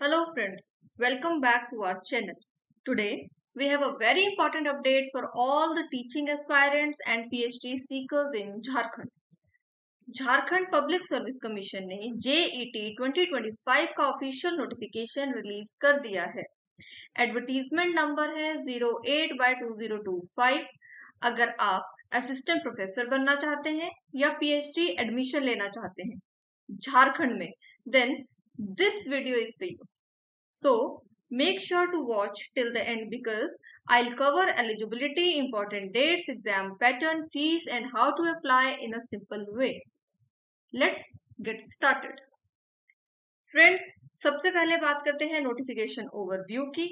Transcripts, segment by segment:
Hello friends, welcome back to our channel. Today we have a very important update for all the teaching aspirants and PhD seekers in Jharkhand. Jharkhand public service commission ने JET 2025 का official notification release कर दिया है। Advertisement number है 08/2025। अगर आप assistant professor बनना चाहते हैं या PhD एडमिशन लेना चाहते हैं झारखंड में, then this video is for you. So make sure to watch till the end because I'll cover eligibility, important dates, exam pattern, fees and how to apply in a simple way. Let's get started. Friends, सबसे पहले बात करते हैं notification overview की।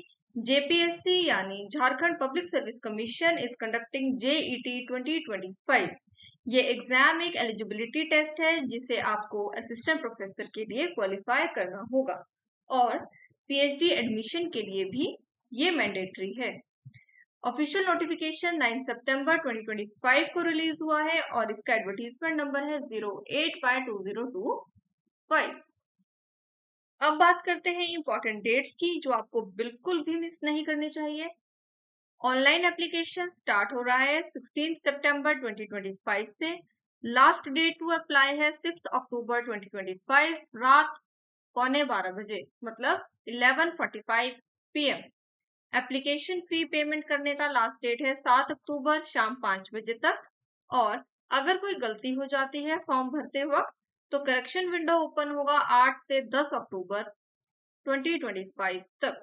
JPSC यानी Jharkhand public service commission is conducting JET 2025। ये exam एक eligibility test है जिसे आपको असिस्टेंट प्रोफेसर के लिए क्वालिफाई करना होगा और PhD एडमिशन के लिए भी ये मैंडेटरी है। ऑफिशियल नोटिफिकेशन 9 सितंबर 2025 को रिलीज हुआ है और इसका एडवर्टीजमेंट नंबर है 08/2025। अब बात करते हैं इंपॉर्टेंट डेट्स की जो आपको बिल्कुल भी मिस नहीं करनी चाहिए। ऑनलाइन एप्लीकेशन स्टार्ट हो रहा है 16 सितंबर 2025 से। लास्ट डेट टू अप्लाई है 6 अक्टूबर 2025 रात 11:15 बजे, मतलब 11:45 PM। एप्लीकेशन फी पेमेंट करने का लास्ट डेट है 7 अक्टूबर शाम 5 बजे तक। और अगर कोई गलती हो जाती है फॉर्म भरते वक्त तो करेक्शन विंडो ओपन होगा 8 से 10 अक्टूबर 2025 तक।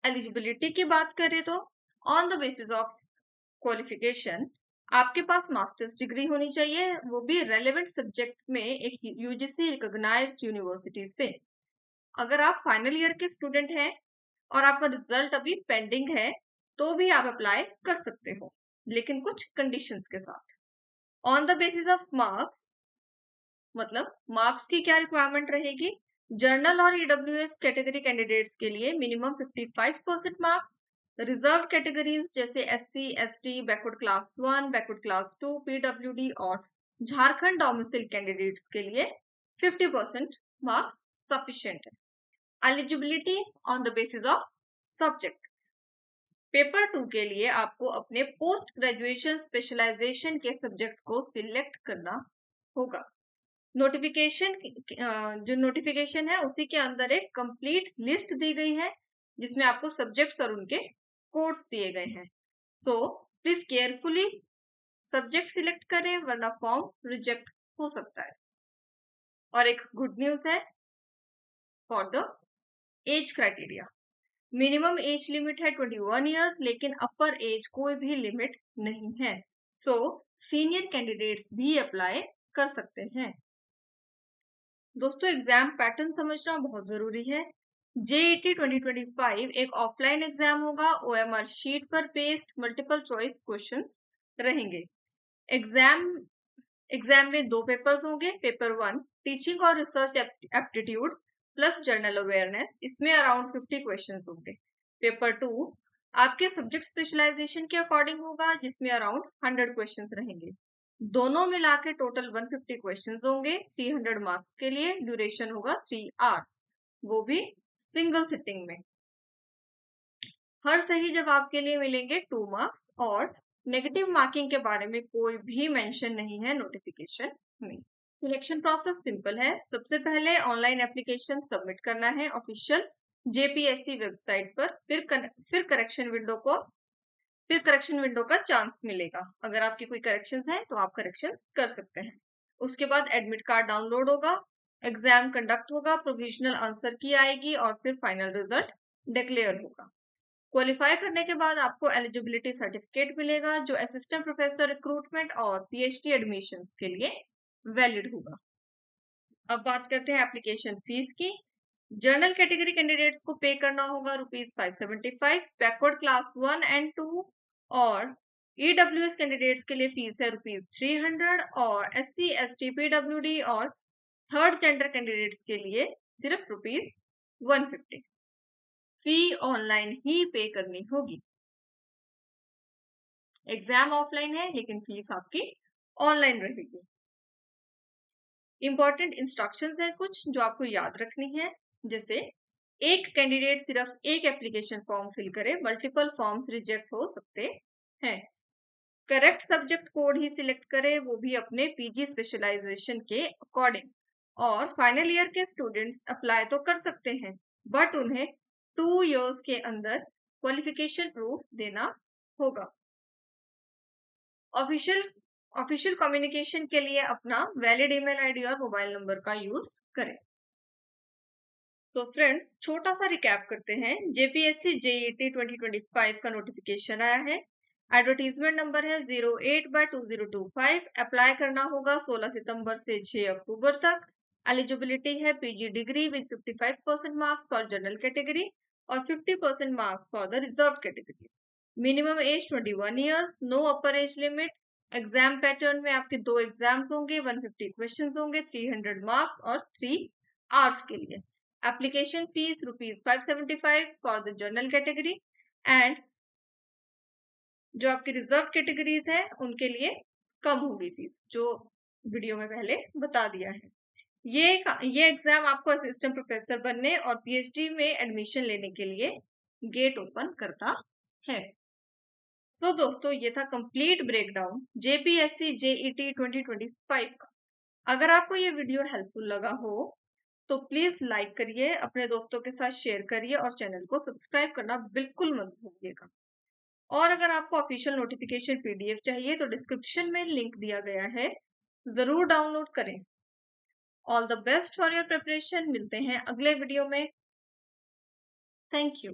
एलिजिबिलिटी की बात करें तो on the basis of qualification आपके पास मास्टर्स डिग्री होनी चाहिए, वो भी रेलेवेंट सब्जेक्ट में एक UGC रिकॉग्नाइज्ड यूनिवर्सिटी से। अगर आप फाइनल ईयर के स्टूडेंट हैं और आपका रिजल्ट अभी पेंडिंग है तो भी आप अप्लाई कर सकते हो, लेकिन कुछ कंडीशंस के साथ। On the basis of marks, मतलब मार्क्स की क्या रिक्वायरमेंट रहेगी। जर्नल और EWS कैटेगरी कैंडिडेट्स के लिए मिनिमम 55% मार्क्स। रिजर्व कैटेगरीज जैसे SC, ST, backward class 1, backward class 2, PWD और झारखंड डोमिसाइल कैंडिडेट्स के लिए 50% मार्क्स सफिशिएंट है। Eligibility on the basis of subject. Paper 2 के लिए आपको अपने पोस्ट ग्रेजुएशन स्पेशलाइजेशन के सब्जेक्ट को सिलेक्ट करना होगा। नोटिफिकेशन जो नोटिफिकेशन है उसी के अंदर एक कंप्लीट लिस्ट दी गई है जिसमें आपको सब्जेक्ट्स और उनके कोड्स दिए गए हैं। So please carefully subject select करें वरना फॉर्म रिजेक्ट हो सकता है। और एक गुड न्यूज है for the age criteria. Minimum age limit है 21 इयर्स, लेकिन अपर एज कोई भी लिमिट नहीं है। सो सीनियर कैंडिडेट्स भी अप्लाई कर सकते हैं। दोस्तों, एग्जाम पैटर्न समझना बहुत जरूरी है। JET 2025 एक ऑफलाइन एग्जाम होगा। OMR शीट पर बेस्ड मल्टीपल चॉइस क्वेश्चंस रहेंगे। एग्जाम में 2 पेपर्स होंगे। पेपर 1 टीचिंग और research aptitude plus journal awareness, इसमें अराउंड 50 क्वेश्चंस होंगे। पेपर 2 आपके सब्जेक्ट स्पेशलाइजेशन के अकॉर्डिंग होगा जिसमें अराउंड 100 क्वेश्चंस रहेंगे। दोनों मिला के टोटल 150 क्वेश्चंस होंगे 300 मार्क्स के लिए। ड्यूरेशन होगा 3 आवर्स, वो भी सिंगल सिटिंग में। हर सही जवाब के लिए मिलेंगे 2 मार्क्स और नेगेटिव मार्किंग के बारे में कोई भी मेंशन नहीं है नोटिफिकेशन में। सिलेक्शन प्रोसेस सिंपल है। सबसे पहले ऑनलाइन एप्लीकेशन सबमिट करना है ऑफिशियल JPSC वेबसाइट पर। फिर करेक्शन विंडो का चांस मिलेगा। अगर आपकी कोई करेक्शंस हैं तो आप करेक्शंस कर सकते हैं। उसके बाद एडमिट कार्ड डाउनलोड होगा, एग्जाम कंडक्ट होगा, प्रोविजनल आंसर की आएगी और फिर फाइनल रिजल्ट डिक्लेयर होगा। क्वालिफाई करने के बाद आपको एलिजिबिलिटी सर्टिफिकेट मिलेगा जो असिस्टेंट प्रोफेसर रिक्रूटमेंट और PhD एडमिशंस के लिए वैलिड होगा। अब बात करते हैं एप्लीकेशन फीस की। जर्नल कैटेगरी कैंडिडेट्स को पे करना होगा ₹575, बैकवर्ड क्लास 1 एंड 2 और EWS कैंडिडेट्स के लिए फीस है ₹300 और SC, ST, PWD और थर्ड जेंडर कैंडिडेट्स के लिए सिर्फ ₹150। फी ऑनलाइन ही पे करनी होगी। एग्जाम ऑफलाइन है लेकिन फीस आपकी ऑनलाइन रहेगी। इंपॉर्टेंट इंस्ट्रक्शंस हैं कुछ जो आपको याद रखनी है, जैसे एक कैंडिडेट सिर्फ एक एप्लीकेशन फॉर्म फिल करे, मल्टीपल फॉर्म्स रिजेक्ट हो सकते हैं। करेक्ट सब्जेक्ट कोड ही सिलेक्ट करे, वो भी अपने पीजी स्पेशलाइजेशन के अकॉर्डिंग। और फाइनल ईयर के स्टूडेंट्स अप्लाई तो कर सकते हैं, बट उन्हें 2 इयर्स के अंदर क्वालिफिकेशन प्रूफ देना होगा। ऑफिशियल कम्युनिकेशन के लिए अपना वैलिड ईमेल आईडी और मोबाइल नंबर का यूज करें। सो फ्रेंड्स, छोटा सा रिकैप करते हैं। जेपीएससी जेईटी 2025 का नोटिफिकेशन आया है। एडवर्टीजमेंट नंबर है 08/2025। अप्लाई करना होगा 16 सितंबर से 6 अक्टूबर तक। एलिजिबिलिटी है PG degree with 55% marks for general category और 50% marks for the reserve categories. Minimum age 21 years, no upper age limit. Exam pattern में आपके 2 एग्जाम्स होंगे, 150 क्वेश्चंस होंगे, 300 मार्क्स और 3 आवर्स के लिए। Application fees ₹575 for the general category and जो आपकी रिजर्व कैटेगरीज है उनके लिए कम होगी फीस, जो वीडियो में पहले बता दिया है। ये एग्जाम आपको असिस्टेंट प्रोफेसर बनने और पीएचडी में एडमिशन लेने के लिए गेट ओपन करता है। तो दोस्तों, ये था कंप्लीट ब्रेकडाउन जेपीएससी जेईटी 2025 का। अगर आपको ये वीडियो हेल्पफुल लगा हो तो प्लीज लाइक करिए, अपने दोस्तों के साथ शेयर करिए और चैनल को सब्सक्राइब करना बिल्कुल मत भूलिएगा। और अगर आपको ऑफिशियल नोटिफिकेशन पीडीएफ चाहिए तो डिस्क्रिप्शन में लिंक दिया गया है, जरूर डाउनलोड करें। All the best for your preparation. मिलते हैं अगले वीडियो में। Thank you.